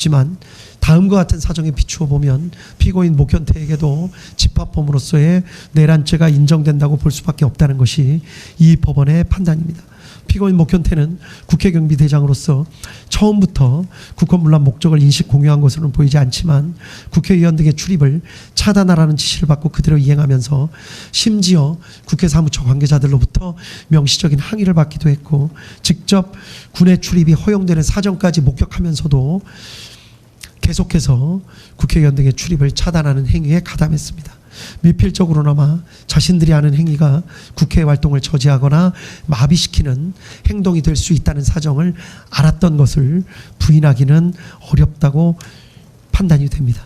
지만 다음과 같은 사정에 비추어 보면 피고인 목현태에게도 집합범으로서의 내란죄가 인정된다고 볼 수밖에 없다는 것이 이 법원의 판단입니다. 피고인 목현태는 국회경비대장으로서 처음부터 국헌문란 목적을 인식 공유한 것으로는 보이지 않지만 국회의원 등의 출입을 차단하라는 지시를 받고 그대로 이행하면서 심지어 국회 사무처 관계자들로부터 명시적인 항의를 받기도 했고 직접 군의 출입이 허용되는 사정까지 목격하면서도 계속해서 국회의원 등의 출입을 차단하는 행위에 가담했습니다. 미필적으로나마 자신들이 하는 행위가 국회 활동을 저지하거나 마비시키는 행동이 될 수 있다는 사정을 알았던 것을 부인하기는 어렵다고 판단이 됩니다.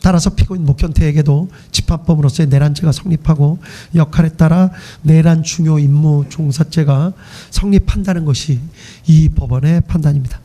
따라서 피고인 목현태에게도 집합범으로서의 내란죄가 성립하고 역할에 따라 내란 중요 임무 종사죄가 성립한다는 것이 이 법원의 판단입니다.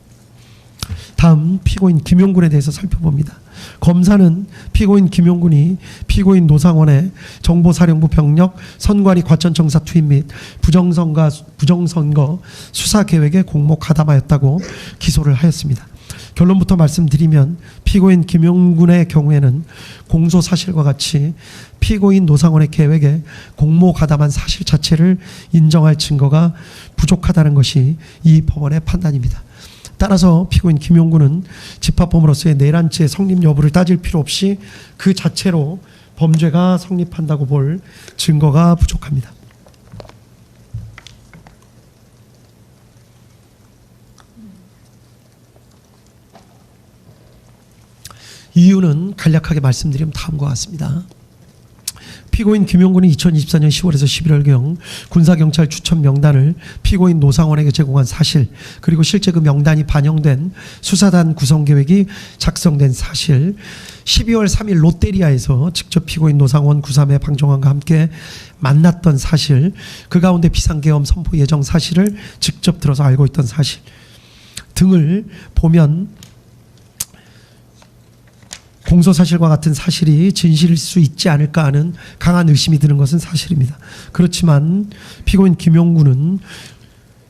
다음 피고인 김용군에 대해서 살펴봅니다. 검사는 피고인 김용군이 피고인 노상원의 정보사령부 병력 선관위 과천청사 투입 및 부정선거 수사계획에 공모 가담하였다고 기소를 하였습니다. 결론부터 말씀드리면 피고인 김용군의 경우에는 공소사실과 같이 피고인 노상원의 계획에 공모 가담한 사실 자체를 인정할 증거가 부족하다는 것이 이 법원의 판단입니다. 따라서 피고인 김용군은 집합범으로서의 내란죄 성립 여부를 따질 필요 없이 그 자체로 범죄가 성립한다고 볼 증거가 부족합니다. 이유는 간략하게 말씀드리면 다음과 같습니다. 피고인 김용군이 2024년 10월에서 11월경 군사경찰 추천 명단을 피고인 노상원에게 제공한 사실, 그리고 실제 그 명단이 반영된 수사단 구성계획이 작성된 사실, 12월 3일 롯데리아에서 직접 피고인 노상원 구삼의 방종환과 함께 만났던 사실, 그 가운데 비상계엄 선포 예정 사실을 직접 들어서 알고 있던 사실 등을 보면 공소사실과 같은 사실이 진실일 수 있지 않을까 하는 강한 의심이 드는 것은 사실입니다. 그렇지만 피고인 김용군은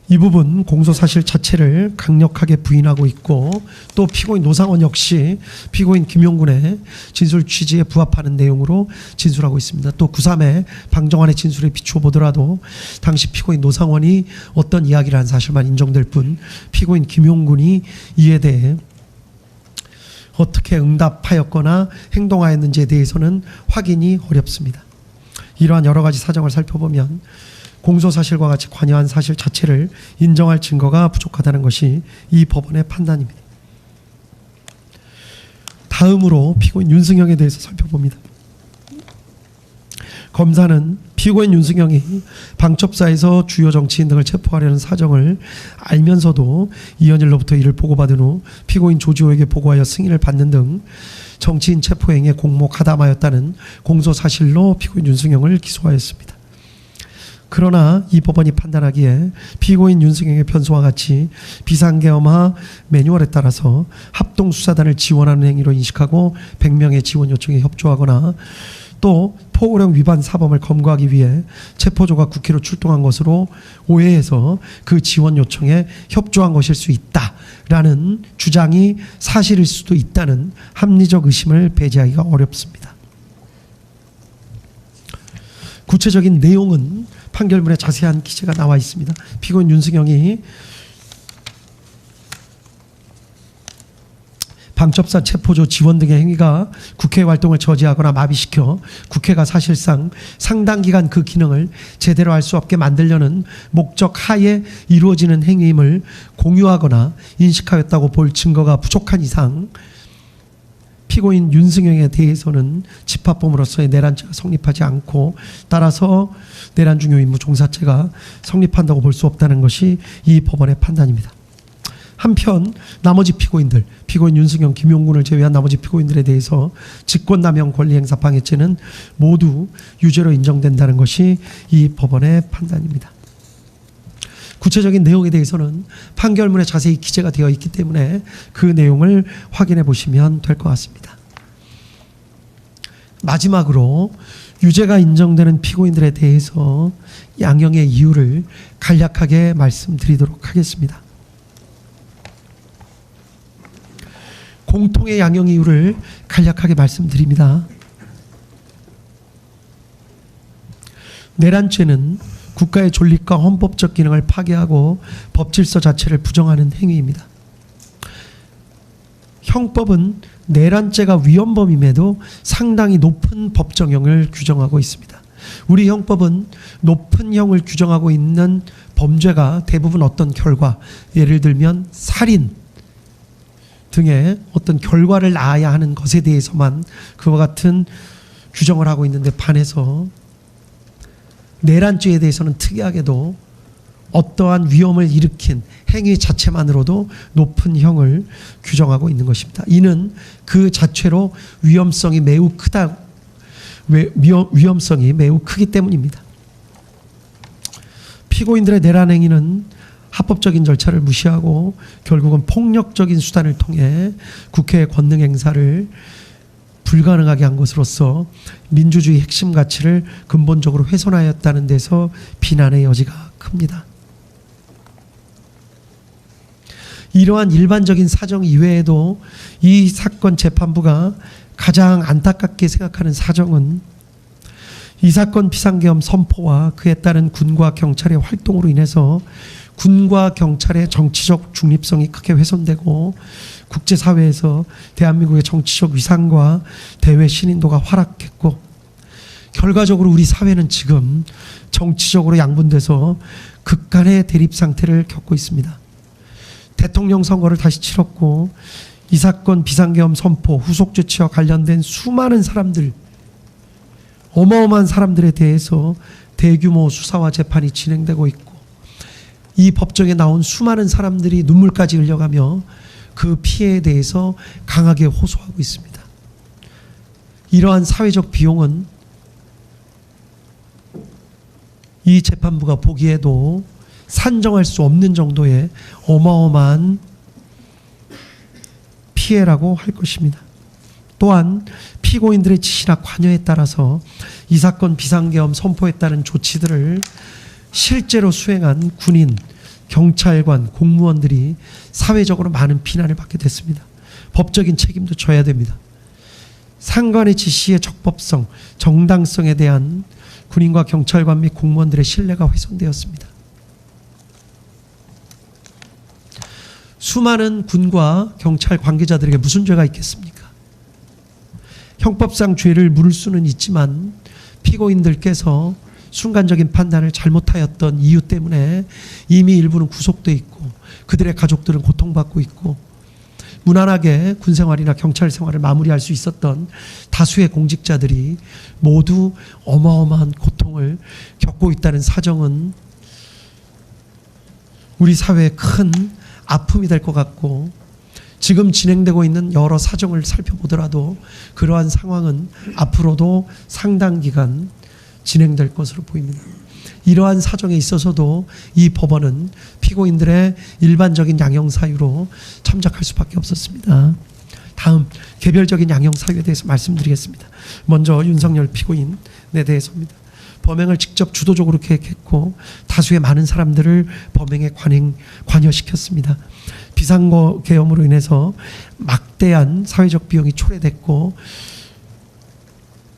이 부분 공소사실 자체를 강력하게 부인하고 있고 또 피고인 노상원 역시 피고인 김용군의 진술 취지에 부합하는 내용으로 진술하고 있습니다. 또 구3의 방정환의 진술에 비추어 보더라도 당시 피고인 노상원이 어떤 이야기를 한 사실만 인정될 뿐 피고인 김용군이 이에 대해 어떻게 응답하였거나 행동하였는지에 대해서는 확인이 어렵습니다. 이러한 여러 가지 사정을 살펴보면 공소사실과 같이 관여한 사실 자체를 인정할 증거가 부족하다는 것이 이 법원의 판단입니다. 다음으로 피고인 윤승영에 대해서 살펴봅니다. 검사는 피고인 윤승영이 방첩사에서 주요 정치인 등을 체포하려는 사정을 알면서도 이현일로부터 이를 보고받은 후 피고인 조지호에게 보고하여 승인을 받는 등 정치인 체포 행위에 공모 가담하였다는 공소사실로 피고인 윤승영을 기소하였습니다. 그러나 이 법원이 판단하기에 피고인 윤승영의 변소와 같이 비상계엄화 매뉴얼에 따라서 합동수사단을 지원하는 행위로 인식하고 100명의 지원 요청에 협조하거나 또 포고령 위반 사범을 검거하기 위해 체포조가 국회로 출동한 것으로 오해해서 그 지원 요청에 협조한 것일 수 있다라는 주장이 사실일 수도 있다는 합리적 의심을 배제하기가 어렵습니다. 구체적인 내용은 판결문에 자세한 기재가 나와 있습니다. 피고인 윤승영이 방첩사 체포조 지원 등의 행위가 국회 활동을 저지하거나 마비시켜 국회가 사실상 상당 기간 그 기능을 제대로 할 수 없게 만들려는 목적 하에 이루어지는 행위임을 공유하거나 인식하였다고 볼 증거가 부족한 이상 피고인 윤승영에 대해서는 집합범으로서의 내란죄가 성립하지 않고 따라서 내란 중요 임무 종사죄가 성립한다고 볼 수 없다는 것이 이 법원의 판단입니다. 한편 나머지 피고인들, 피고인 윤승영, 김용군을 제외한 나머지 피고인들에 대해서 직권남용 권리행사 방해죄는 모두 유죄로 인정된다는 것이 이 법원의 판단입니다. 구체적인 내용에 대해서는 판결문에 자세히 기재가 되어 있기 때문에 그 내용을 확인해 보시면 될 것 같습니다. 마지막으로 유죄가 인정되는 피고인들에 대해서 양형의 이유를 간략하게 말씀드리도록 하겠습니다. 공통의 양형 이유를 간략하게 말씀드립니다. 내란죄는 국가의 존립과 헌법적 기능을 파괴하고 법질서 자체를 부정하는 행위입니다. 형법은 내란죄가 위헌범임에도 상당히 높은 법정형을 규정하고 있습니다. 우리 형법은 높은 형을 규정하고 있는 범죄가 대부분 어떤 결과, 예를 들면 살인 등의 어떤 결과를 낳아야 하는 것에 대해서만 그와 같은 규정을 하고 있는데 반해서 내란죄에 대해서는 특이하게도 어떠한 위험을 일으킨 행위 자체만으로도 높은 형을 규정하고 있는 것입니다. 이는 그 자체로 위험성이 매우 크기 때문입니다. 피고인들의 내란 행위는 합법적인 절차를 무시하고 결국은 폭력적인 수단을 통해 국회의 권능 행사를 불가능하게 한 것으로서 민주주의 핵심 가치를 근본적으로 훼손하였다는 데서 비난의 여지가 큽니다. 이러한 일반적인 사정 이외에도 이 사건 재판부가 가장 안타깝게 생각하는 사정은 이 사건 비상계엄 선포와 그에 따른 군과 경찰의 활동으로 인해서 군과 경찰의 정치적 중립성이 크게 훼손되고 국제사회에서 대한민국의 정치적 위상과 대외 신인도가 하락했고 결과적으로 우리 사회는 지금 정치적으로 양분돼서 극간의 대립 상태를 겪고 있습니다. 대통령 선거를 다시 치렀고 이 사건 비상계엄 선포 후속 조치와 관련된 수많은 사람들, 어마어마한 사람들에 대해서 대규모 수사와 재판이 진행되고 있고 이 법정에 나온 수많은 사람들이 눈물까지 흘려가며 그 피해에 대해서 강하게 호소하고 있습니다. 이러한 사회적 비용은 이 재판부가 보기에도 산정할 수 없는 정도의 어마어마한 피해라고 할 것입니다. 또한 피고인들의 지시나 관여에 따라서 이 사건 비상계엄 선포에 따른 조치들을 실제로 수행한 군인, 경찰관, 공무원들이 사회적으로 많은 비난을 받게 됐습니다. 법적인 책임도 져야 됩니다. 상관의 지시의 적법성, 정당성에 대한 군인과 경찰관 및 공무원들의 신뢰가 훼손되었습니다. 수많은 군과 경찰 관계자들에게 무슨 죄가 있겠습니까? 형법상 죄를 물을 수는 있지만 피고인들께서 순간적인 판단을 잘못하였던 이유 때문에 이미 일부는 구속돼 있고 그들의 가족들은 고통받고 있고 무난하게 군생활이나 경찰 생활을 마무리할 수 있었던 다수의 공직자들이 모두 어마어마한 고통을 겪고 있다는 사정은 우리 사회에 큰 아픔이 될 것 같고 지금 진행되고 있는 여러 사정을 살펴보더라도 그러한 상황은 앞으로도 상당 기간 진행될 것으로 보입니다. 이러한 사정에 있어서도 이 법원은 피고인들의 일반적인 양형 사유로 참작할 수밖에 없었습니다. 다음 개별적인 양형 사유에 대해서 말씀드리겠습니다. 먼저 윤석열 피고인에 대해서입니다. 범행을 직접 주도적으로 계획했고 다수의 많은 사람들을 범행에 관여시켰습니다. 비상계엄으로 인해서 막대한 사회적 비용이 초래됐고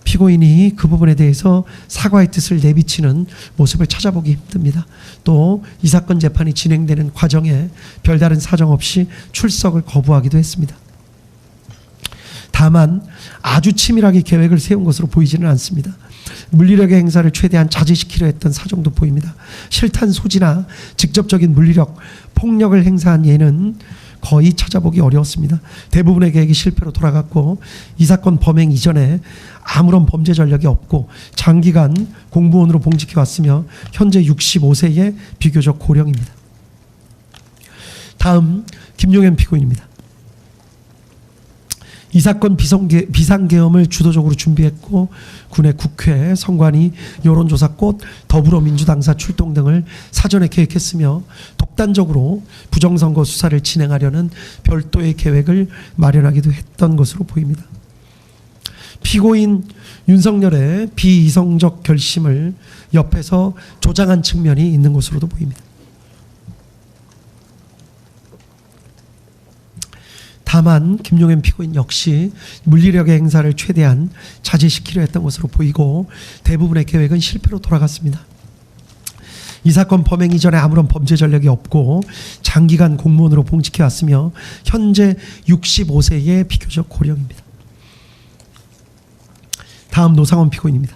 피고인이 그 부분에 대해서 사과의 뜻을 내비치는 모습을 찾아보기 힘듭니다. 또 이 사건 재판이 진행되는 과정에 별다른 사정 없이 출석을 거부하기도 했습니다. 다만 아주 치밀하게 계획을 세운 것으로 보이지는 않습니다. 물리력의 행사를 최대한 자제시키려 했던 사정도 보입니다. 실탄 소지나 직접적인 물리력, 폭력을 행사한 예는 거의 찾아보기 어려웠습니다. 대부분의 계획이 실패로 돌아갔고 이 사건 범행 이전에 아무런 범죄 전력이 없고 장기간 공무원으로 봉직해왔으며 현재 65세의 비교적 고령입니다. 다음 김용현 피고인입니다. 이 사건 비상계엄을 주도적으로 준비했고 군의 국회, 선관위, 여론조사 꽃, 더불어민주당사 출동 등을 사전에 계획했으며 독단적으로 부정선거 수사를 진행하려는 별도의 계획을 마련하기도 했던 것으로 보입니다. 피고인 윤석열의 비이성적 결심을 옆에서 조장한 측면이 있는 것으로도 보입니다. 다만 김용현 피고인 역시 물리력의 행사를 최대한 자제시키려 했던 것으로 보이고 대부분의 계획은 실패로 돌아갔습니다. 이 사건 범행 이전에 아무런 범죄 전력이 없고 장기간 공무원으로 봉직해 왔으며 현재 65세의 비교적 고령입니다. 다음 노상원 피고인입니다.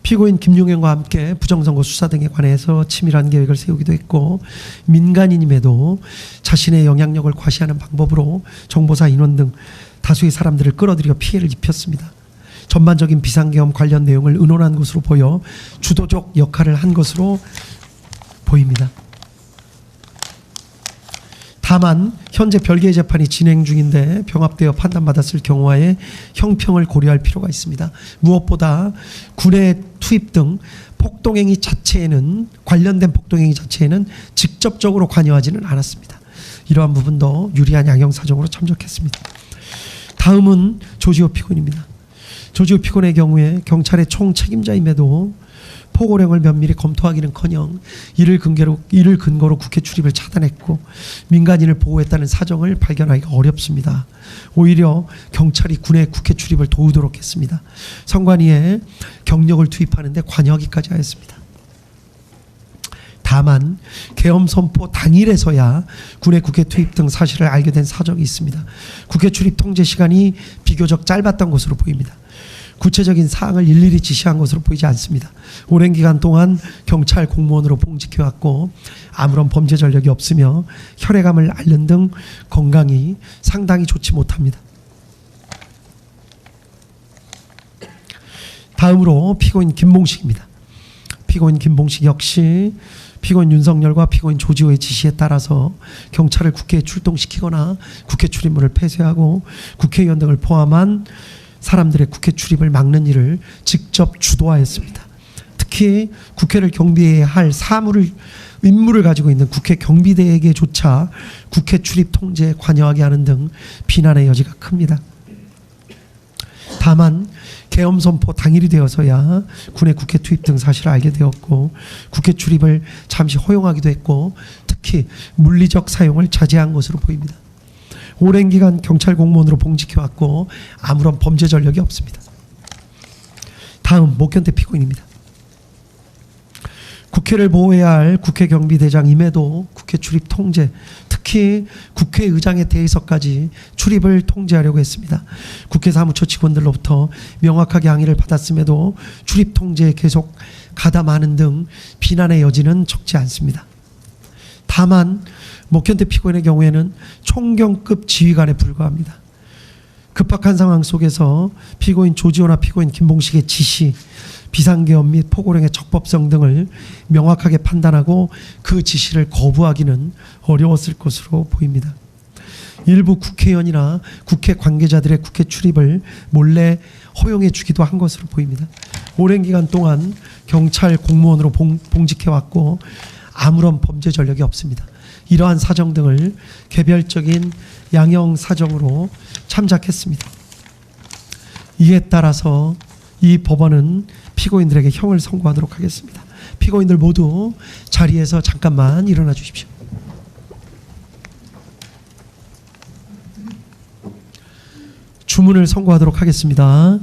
피고인 김용현과 함께 부정선거 수사 등에 관해서 치밀한 계획을 세우기도 했고 민간인임에도 자신의 영향력을 과시하는 방법으로 정보사 인원 등 다수의 사람들을 끌어들여 피해를 입혔습니다. 전반적인 비상계엄 관련 내용을 의논한 것으로 보여 주도적 역할을 한 것으로 보입니다. 다만 현재 별개의 재판이 진행 중인데 병합되어 판단받았을 경우에 형평을 고려할 필요가 있습니다. 무엇보다 군의 투입 등 폭동행위 자체에는 관련된 폭동행위 자체에는 직접적으로 관여하지는 않았습니다. 이러한 부분도 유리한 양형 사정으로 참작했습니다. 다음은 조지호 피고인입니다. 조지호 피고인의 경우에 경찰의 총책임자임에도 포고령을 면밀히 검토하기는커녕 이를 근거로 국회 출입을 차단했고 민간인을 보호했다는 사정을 발견하기가 어렵습니다. 오히려 경찰이 군의 국회 출입을 도우도록 했습니다. 선관위에 경력을 투입하는 데 관여하기까지 하였습니다. 다만 계엄 선포 당일에서야 군의 국회 투입 등 사실을 알게 된 사정이 있습니다. 국회 출입 통제 시간이 비교적 짧았던 것으로 보입니다. 구체적인 사항을 일일이 지시한 것으로 보이지 않습니다. 오랜 기간 동안 경찰 공무원으로 봉직해왔고 아무런 범죄 전력이 없으며 혈액암을 앓는 등 건강이 상당히 좋지 못합니다. 다음으로 피고인 김봉식입니다. 피고인 김봉식 역시 피고인 윤석열과 피고인 조지호의 지시에 따라서 경찰을 국회에 출동시키거나 국회 출입문을 폐쇄하고 국회의원 등을 포함한 사람들의 국회 출입을 막는 일을 직접 주도하였습니다. 특히 국회를 경비해야 할 임무를 가지고 있는 국회 경비대에게조차 국회 출입 통제에 관여하게 하는 등 비난의 여지가 큽니다. 다만 계엄 선포 당일이 되어서야 군의 국회 투입 등 사실을 알게 되었고 국회 출입을 잠시 허용하기도 했고 특히 물리적 사용을 자제한 것으로 보입니다. 오랜 기간 경찰 공무원으로 봉직해왔고 아무런 범죄 전력이 없습니다. 다음 목현태 피고인입니다. 국회를 보호해야 할 국회 경비대장임에도 국회 출입 통제, 특히 국회의장에 대해서까지 출입을 통제하려고 했습니다. 국회 사무처 직원들로부터 명확하게 항의를 받았음에도 출입 통제에 계속 가담하는 등 비난의 여지는 적지 않습니다. 다만 목현태 피고인의 경우에는 총경급 지휘관에 불과합니다. 급박한 상황 속에서 피고인 조지호나 피고인 김봉식의 지시, 비상계엄 및 포고령의 적법성 등을 명확하게 판단하고 그 지시를 거부하기는 어려웠을 것으로 보입니다. 일부 국회의원이나 국회 관계자들의 국회 출입을 몰래 허용해 주기도 한 것으로 보입니다. 오랜 기간 동안 경찰 공무원으로 봉직해왔고 아무런 범죄 전력이 없습니다. 이러한 사정 등을 개별적인 양형 사정으로 참작했습니다. 이에 따라서 이 법원은 피고인들에게 형을 선고하도록 하겠습니다. 피고인들 모두 자리에서 잠깐만 일어나 주십시오. 주문을 선고하도록 하겠습니다.